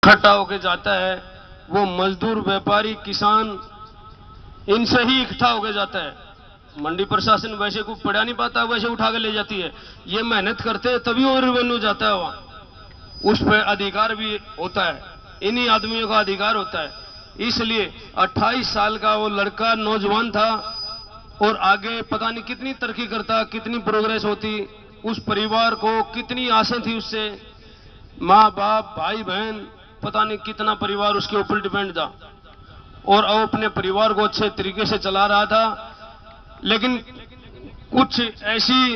इकट्ठा होके जाता है, वो मजदूर, व्यापारी, किसान, इनसे ही इकट्ठा होके जाता है। मंडी प्रशासन वैसे को पड़ा नहीं पाता, वैसे उठा के ले जाती है। ये मेहनत करते हैं तभी वो रेवेन्यू जाता है वहां, उस पर अधिकार भी होता है, इन्हीं आदमियों का अधिकार होता है। इसलिए 28 साल का वो लड़का नौजवान था और आगे पता नहीं कितनी तरक्की करता, कितनी प्रोग्रेस होती, उस परिवार को कितनी आशा थी उससे, माँ बाप, भाई बहन, पता नहीं कितना परिवार उसके ऊपर डिपेंड था, और वो अपने परिवार को अच्छे तरीके से चला रहा था। लेकिन कुछ ऐसी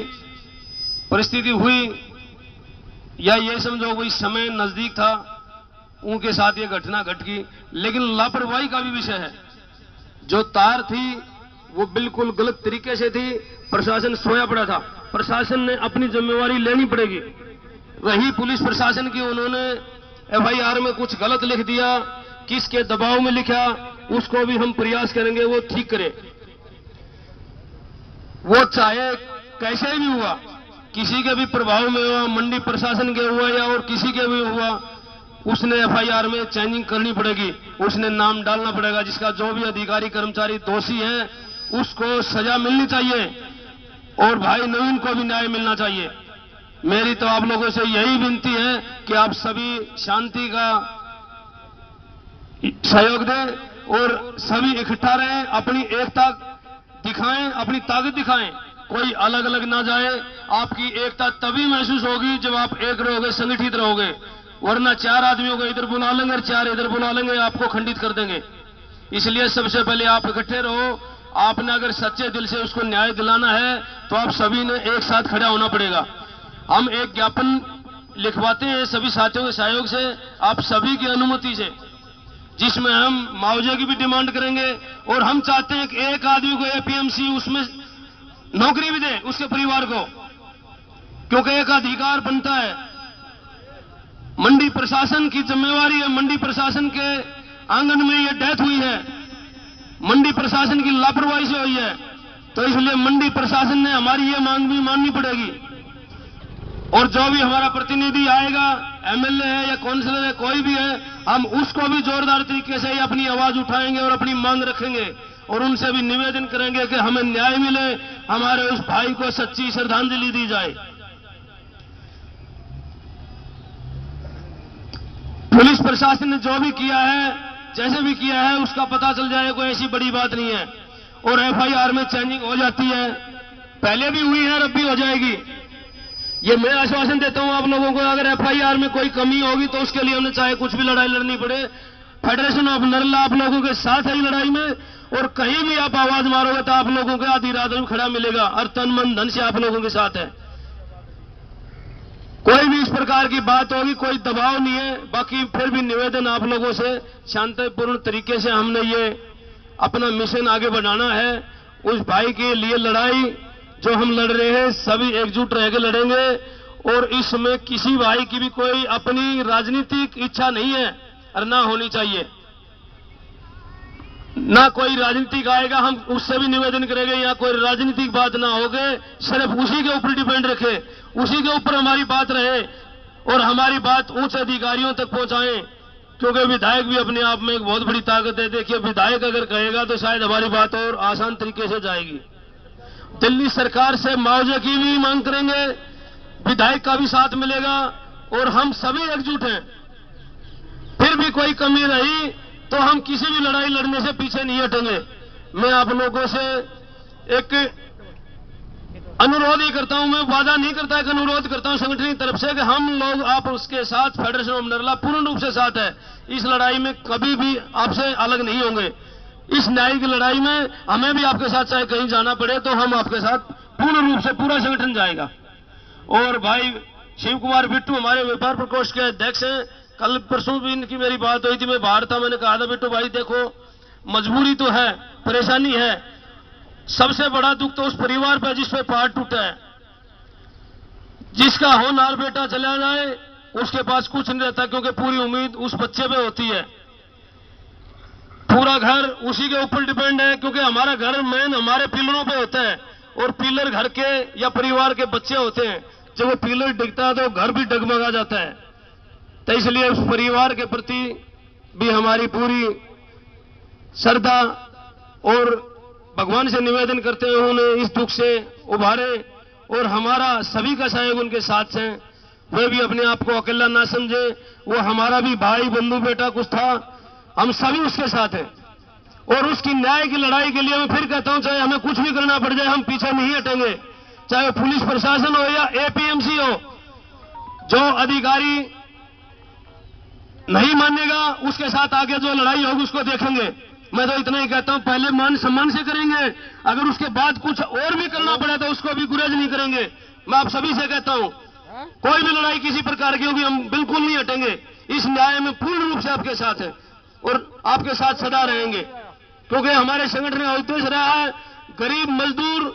परिस्थिति हुई, या ये समझो कोई समय नजदीक था, उनके साथ ये घटना घट गई। लेकिन लापरवाही का भी विषय है, जो तार थी वो बिल्कुल गलत तरीके से थी, प्रशासन सोया पड़ा था। प्रशासन ने अपनी जिम्मेवारी लेनी पड़ेगी। रही पुलिस प्रशासन की, उन्होंने FIR में कुछ गलत लिख दिया, किसके दबाव में लिखा, उसको भी हम प्रयास करेंगे वो ठीक करे। वो चाहे कैसे भी हुआ, किसी के भी प्रभाव में हुआ, मंडी प्रशासन के हुआ या और किसी के भी हुआ, उसने FIR में चेंजिंग करनी पड़ेगी, उसने नाम डालना पड़ेगा। जिसका जो भी अधिकारी कर्मचारी दोषी है उसको सजा मिलनी चाहिए, और भाई नवीन को भी न्याय मिलना चाहिए। मेरी तो आप लोगों से यही विनती है कि आप सभी शांति का सहयोग दें और सभी इकट्ठा रहें, अपनी एकता दिखाएं, अपनी ताकत दिखाएं, कोई अलग अलग ना जाए। आपकी एकता तभी महसूस होगी जब आप एक रहोगे, संगठित रहोगे, वरना 4 आदमियों को इधर बुला लेंगे और 4 इधर बुला लेंगे, आपको खंडित कर देंगे। इसलिए सबसे पहले आप इकट्ठे रहो। आपने अगर सच्चे दिल से उसको न्याय दिलाना है तो आप सभी ने एक साथ खड़ा होना पड़ेगा। हम एक ज्ञापन लिखवाते हैं सभी साथियों के सहयोग से, आप सभी की अनुमति से, जिसमें हम मुआवजे की भी डिमांड करेंगे, और हम चाहते हैं कि एक आदमी को APMC उसमें नौकरी भी दे उसके परिवार को, क्योंकि एक अधिकार बनता है। मंडी प्रशासन की जिम्मेवारी है, मंडी प्रशासन के आंगन में यह डेथ हुई है, मंडी प्रशासन की लापरवाही से हुई है, तो इसलिए मंडी प्रशासन ने हमारी ये मांग भी माननी पड़ेगी। और जो भी हमारा प्रतिनिधि आएगा, MLA है या काउंसिलर है, कोई भी है, हम उसको भी जोरदार तरीके से अपनी आवाज उठाएंगे और अपनी मांग रखेंगे, और उनसे भी निवेदन करेंगे कि हमें न्याय मिले, हमारे उस भाई को सच्ची श्रद्धांजलि दी जाए। पुलिस प्रशासन ने जो भी किया है, जैसे भी किया है, उसका पता चल जाए, कोई ऐसी बड़ी बात नहीं है। और FIR में चेंजिंग हो जाती है, पहले भी हुई है, अब भी हो जाएगी। ये मैं आश्वासन देता हूं आप लोगों को, अगर FIR में कोई कमी होगी तो उसके लिए हमें चाहे कुछ भी लड़ाई लड़नी पड़े, फेडरेशन ऑफ नरला आप लोगों के साथ है लड़ाई में, और कहीं भी आप आवाज मारोगे तो आप लोगों के आधी रात में खड़ा मिलेगा, और तन मन धन से आप लोगों के साथ है। कोई भी इस प्रकार की बात होगी, कोई दबाव नहीं है। बाकी फिर भी निवेदन आप लोगों से, शांतिपूर्ण तरीके से हमने ये अपना मिशन आगे बढ़ाना है। उस भाई के लिए लड़ाई जो हम लड़ रहे हैं, सभी एकजुट रह के लड़ेंगे, और इसमें किसी भाई की भी कोई अपनी राजनीतिक इच्छा नहीं है और ना होनी चाहिए, ना कोई राजनीतिक आएगा। हम उससे भी निवेदन करेंगे यहाँ कोई राजनीतिक बात ना होगे, सिर्फ उसी के ऊपर डिपेंड रखे, उसी के ऊपर हमारी बात रहे, और हमारी बात उच्च अधिकारियों तक पहुंचाएं, क्योंकि विधायक भी अपने आप में एक बहुत बड़ी ताकत है। देखिए, विधायक अगर कहेगा तो शायद हमारी बात और आसान तरीके से जाएगी। दिल्ली सरकार से मुआवजे की भी मांग करेंगे, विधायक का भी साथ मिलेगा, और हम सभी एकजुट हैं। फिर भी कोई कमी रही तो हम किसी भी लड़ाई लड़ने से पीछे नहीं हटेंगे। मैं आप लोगों से एक अनुरोध ही करता हूं, मैं वादा नहीं करता, एक अनुरोध करता हूं संगठन की तरफ से कि हम लोग आप उसके साथ, फेडरेशन ऑफ नरला पूर्ण रूप से साथ है। इस लड़ाई में कभी भी आपसे अलग नहीं होंगे। इस न्याय की लड़ाई में हमें भी आपके साथ चाहे कहीं जाना पड़े तो हम आपके साथ पूर्ण रूप से, पूरा संगठन जाएगा। और भाई शिव कुमार बिट्टू हमारे व्यापार प्रकोष्ठ के अध्यक्ष हैं, कल परसों भी इनकी मेरी बात हुई थी, मैं बाहर था, मैंने कहा था बिट्टू भाई देखो मजबूरी तो है, परेशानी है, सबसे बड़ा दुख तो उस परिवार पर जिस पे पार्ट टूटा है, जिसका होनहार बेटा चला जाए उसके पास कुछ नहीं रहता, क्योंकि पूरी उम्मीद उस बच्चे पे होती है, पूरा घर उसी के ऊपर डिपेंड है, क्योंकि हमारा घर मेन हमारे पिलरों पे होता है, और पिलर घर के या परिवार के बच्चे होते हैं। जब वो पिलर डिगता है तो घर भी डगमगा जाता है। तो इसलिए उस परिवार के प्रति भी हमारी पूरी श्रद्धा और भगवान से निवेदन करते हैं उन्हें इस दुख से उभारे और हमारा सभी का सहयोग उनके साथ है। वे भी अपने आप को अकेला ना समझे, वो हमारा भी भाई बंधु बेटा कुछ था, हम सभी उसके साथ हैं और उसकी न्याय की लड़ाई के लिए मैं फिर कहता हूं, चाहे हमें कुछ भी करना पड़ जाए हम पीछे नहीं हटेंगे। चाहे वो पुलिस प्रशासन हो या एपीएमसी हो, जो अधिकारी नहीं मानेगा उसके साथ आगे जो लड़ाई होगी उसको देखेंगे। मैं तो इतना ही कहता हूं, पहले मान सम्मान से करेंगे, अगर उसके बाद कुछ और भी करना पड़े तो उसको भी गुरेज नहीं करेंगे। मैं आप सभी से कहता हूं, कोई भी लड़ाई किसी प्रकार की होगी हम बिल्कुल नहीं हटेंगे। इस न्याय में पूर्ण रूप से आपके साथ है और आपके साथ सदा रहेंगे, क्योंकि हमारे संगठन का उद्देश्य रहा है गरीब मजदूर,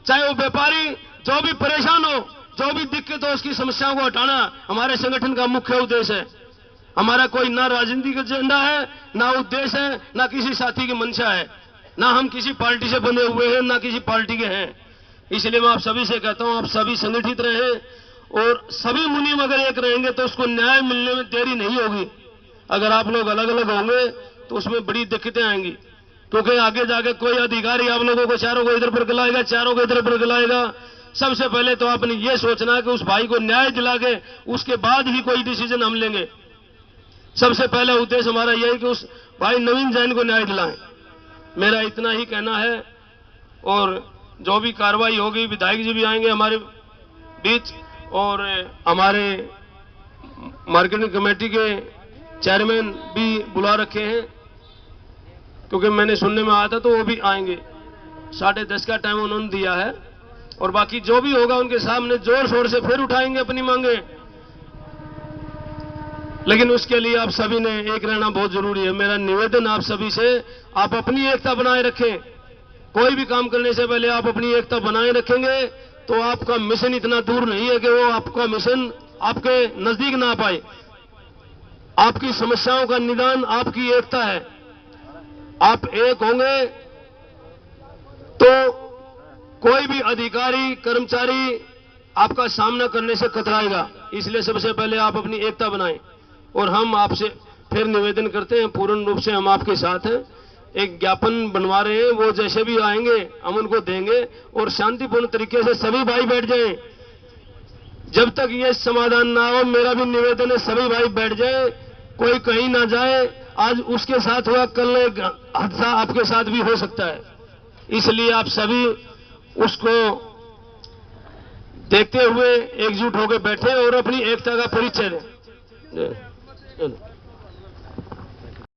चाहे वो व्यापारी, जो भी परेशान हो, जो भी दिक्कत हो, उसकी समस्याओं को हटाना हमारे संगठन का मुख्य उद्देश्य है। हमारा कोई ना राजनीतिक एजेंडा है, ना उद्देश्य है, ना किसी साथी की मंशा है, ना हम किसी पार्टी से बंधे हुए हैं, ना किसी पार्टी के हैं। इसलिए मैं आप सभी से कहता हूं, आप सभी संगठित रहें और सभी मुनीम अगर एक रहेंगे तो उसको न्याय मिलने में देरी नहीं होगी। अगर आप लोग अलग अलग होंगे तो उसमें बड़ी दिक्कतें आएंगी, क्योंकि आगे जाके कोई अधिकारी आप लोगों को चारों को इधर पर गलाएगा, चारों को इधर पर गलाएगा। सबसे पहले तो आपने ये सोचना है कि उस भाई को न्याय दिला के उसके बाद ही कोई डिसीजन हम लेंगे। सबसे पहला उद्देश्य हमारा यह है कि उस भाई नवीन जैन को न्याय दिलाएं। मेरा इतना ही कहना है और जो भी कार्रवाई होगी, विधायक जी भी आएंगे हमारे बीच और हमारे मार्केटिंग कमेटी के चेयरमैन भी बुला रखे हैं, क्योंकि मैंने सुनने में आया था तो वो भी आएंगे। 10:30 का टाइम उन्होंने दिया है और बाकी जो भी होगा उनके सामने जोर शोर से फिर उठाएंगे अपनी मांगे। लेकिन उसके लिए आप सभी ने एक रहना बहुत जरूरी है। मेरा निवेदन आप सभी से, आप अपनी एकता बनाए रखें। कोई भी काम करने से पहले आप अपनी एकता बनाए रखेंगे तो आपका मिशन इतना दूर नहीं है कि वो आपका मिशन आपके नजदीक ना आ पाए। आपकी समस्याओं का निदान आपकी एकता है। आप एक होंगे तो कोई भी अधिकारी कर्मचारी आपका सामना करने से कतराएगा। इसलिए सबसे पहले आप अपनी एकता बनाएं और हम आपसे फिर निवेदन करते हैं, पूर्ण रूप से हम आपके साथ हैं। एक ज्ञापन बनवा रहे हैं, वो जैसे भी आएंगे हम उनको देंगे और शांतिपूर्ण तरीके से सभी भाई बैठ जाएं। जब तक ये समाधान ना हो, मेरा भी निवेदन है सभी भाई बैठ जाएं, कोई कहीं ना जाए। आज उसके साथ हुआ, कल एक हादसा आपके साथ भी हो सकता है। इसलिए आप सभी उसको देखते हुए एकजुट होकर बैठे और अपनी एकता का परिचय दें।